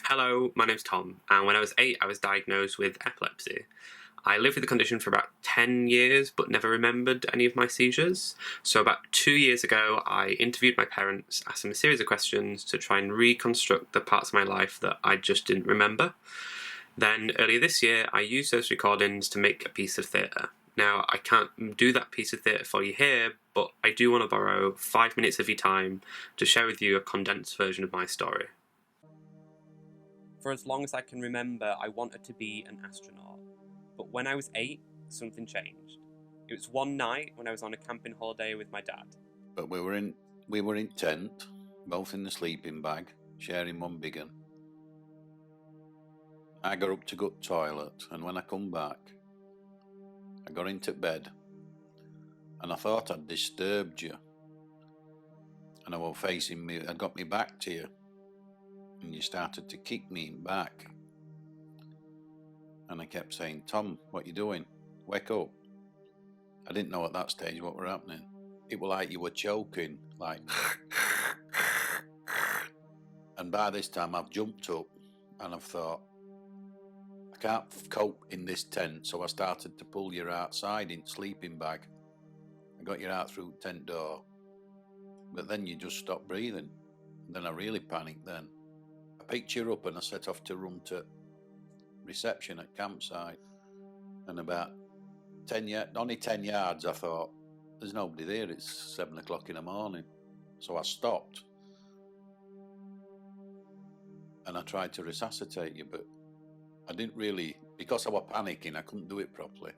Hello, my name's Tom, and when I was 8, I was diagnosed with epilepsy. I lived with the condition for about 10 years, but never remembered any of my seizures. So about 2 years ago, I interviewed my parents, asked them a series of questions to try and reconstruct the parts of my life that I just didn't remember. Then, earlier this year, I used those recordings to make a piece of theatre. Now, I can't do that piece of theatre for you here, but I do want to borrow 5 minutes of your time to share with you a condensed version of my story. For as long as I can remember, I wanted to be an astronaut. But when I was 8, something changed. It was one night when I was on a camping holiday with my dad. But we were in tent, both in the sleeping bag, sharing one big one. I got up to go to the toilet, and when I come back, I got into bed, and I thought I'd disturbed you. And I was facing me, I got me back to you, and you started to kick me back. And I kept saying, "Tom, what you doing? Wake up." I didn't know at that stage what were happening. It was like you were choking, like. And by this time I've jumped up and I've thought, I can't cope in this tent, so I started to pull you outside in sleeping bag. I got you out through the tent door, but then you just stopped breathing. And then I really panicked then. I picked you up and I set off to run to reception at campsite, and about only 10 yards I thought, there's nobody there, it's 7 o'clock in the morning. So I stopped and I tried to resuscitate you, but I didn't really, because I was panicking, I couldn't do it properly.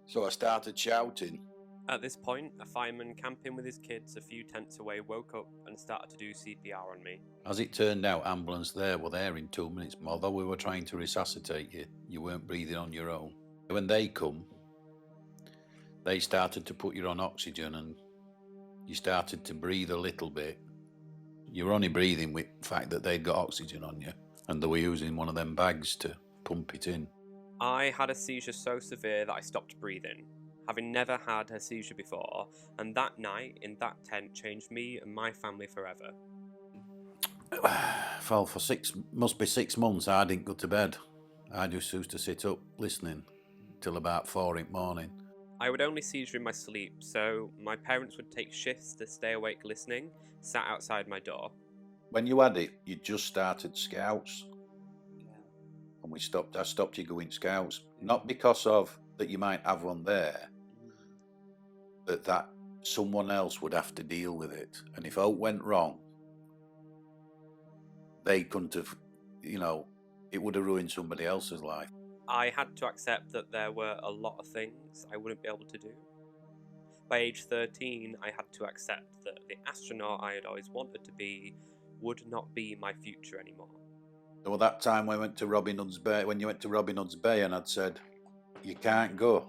So I started shouting. At this point, a fireman camping with his kids a few tents away woke up and started to do CPR on me. As it turned out, ambulance were there in 2 minutes. Although we were trying to resuscitate you, you weren't breathing on your own. When they come, they started to put you on oxygen and you started to breathe a little bit. You were only breathing with the fact that they'd got oxygen on you, and they were using one of them bags to pump it in. I had a seizure so severe that I stopped breathing, having never had a seizure before, and that night in that tent changed me and my family forever. Well, for must be 6 months, I didn't go to bed. I just used to sit up listening till about 4 in the morning. I would only seizure in my sleep, so my parents would take shifts to stay awake listening, sat outside my door. When you had it, you just started scouts. And I stopped you going scouts, not because of that you might have one there, but that someone else would have to deal with it. And if it went wrong, they couldn't have, it would have ruined somebody else's life. I had to accept that there were a lot of things I wouldn't be able to do. By age 13, I had to accept that the astronaut I had always wanted to be would not be my future anymore. There was that time when you went to Robin Hood's Bay, and I'd said, "You can't go."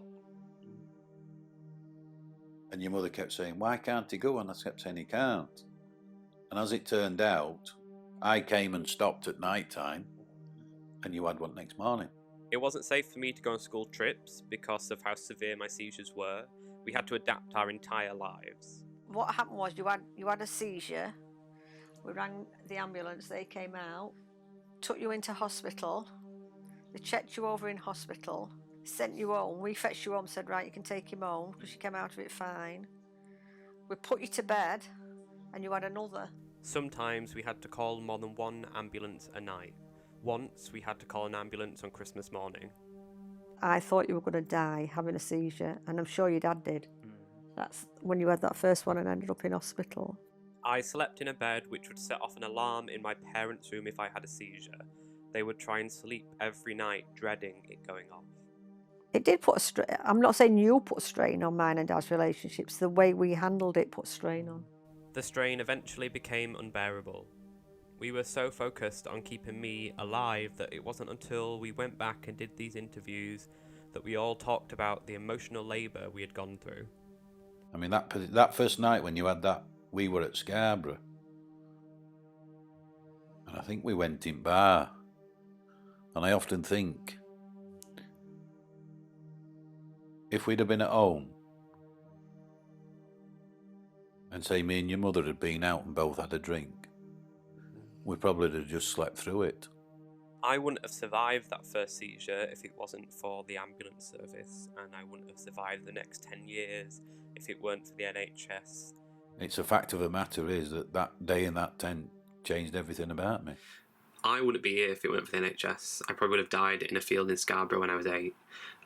And your mother kept saying, "Why can't he go?" And I kept saying, "He can't." And as it turned out, I came and stopped at night time, and you had one next morning. It wasn't safe for me to go on school trips because of how severe my seizures were. We had to adapt our entire lives. What happened was you had a seizure. We rang the ambulance, they came out, took you into hospital, they checked you over in hospital, sent you home. We fetched you home, said, right, you can take him home because you came out of it fine. We put you to bed and you had another. Sometimes we had to call more than one ambulance a night. Once we had to call an ambulance on Christmas morning. I thought you were going to die having a seizure, and I'm sure your dad did. That's when you had that first one and ended up in hospital. I slept in a bed which would set off an alarm in my parents' room if I had a seizure. They would try and sleep every night, dreading it going off. It did put a strain. I'm not saying you put a strain on mine and Dad's relationships. The way we handled it put strain on. The strain eventually became unbearable. We were so focused on keeping me alive that it wasn't until we went back and did these interviews that we all talked about the emotional labour we had gone through. I mean, that first night when you had that, we were at Scarborough. And I think we went in bar. And I often think, if we'd have been at home, and say me and your mother had been out and both had a drink, we probably would have just slept through it. I wouldn't have survived that first seizure if it wasn't for the ambulance service, and I wouldn't have survived the next 10 years if it weren't for the NHS. It's a fact of the matter is that day in that tent changed everything about me. I wouldn't be here if it weren't for the NHS. I probably would have died in a field in Scarborough when I was 8.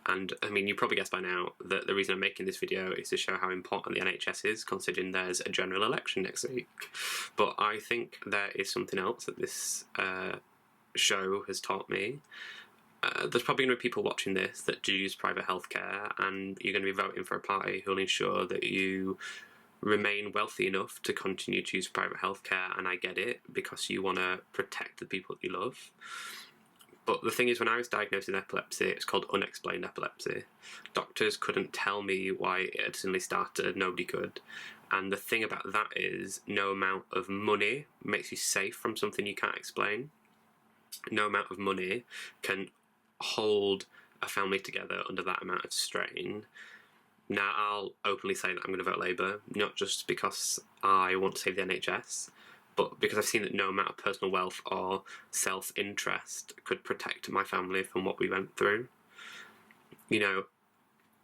And I mean, you probably guessed by now that the reason I'm making this video is to show how important the NHS is, considering there's a general election next week. But I think there is something else that this show has taught me. There's probably going to be people watching this that do use private healthcare, and you're going to be voting for a party who will ensure that you remain wealthy enough to continue to use private healthcare, and I get it, because you want to protect the people that you love. But the thing is, when I was diagnosed with epilepsy, it's called unexplained epilepsy. Doctors couldn't tell me why it had suddenly started, nobody could. And the thing about that is, no amount of money makes you safe from something you can't explain. No amount of money can hold a family together under that amount of strain. Now, I'll openly say that I'm going to vote Labour, not just because I want to save the NHS, but because I've seen that no amount of personal wealth or self-interest could protect my family from what we went through. You know,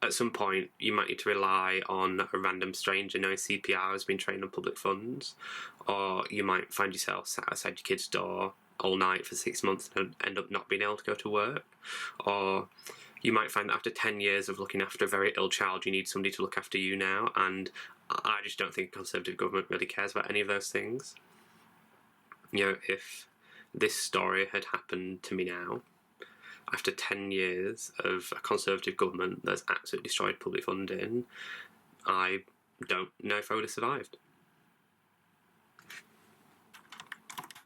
at some point, you might need to rely on a random stranger knowing CPR has been trained on public funds, or you might find yourself sat outside your kid's door all night for 6 months and end up not being able to go to work, or you might find that after 10 years of looking after a very ill child, you need somebody to look after you now, and I just don't think a Conservative government really cares about any of those things. You know, if this story had happened to me now, after 10 years of a Conservative government that's absolutely destroyed public funding, I don't know if I would have survived.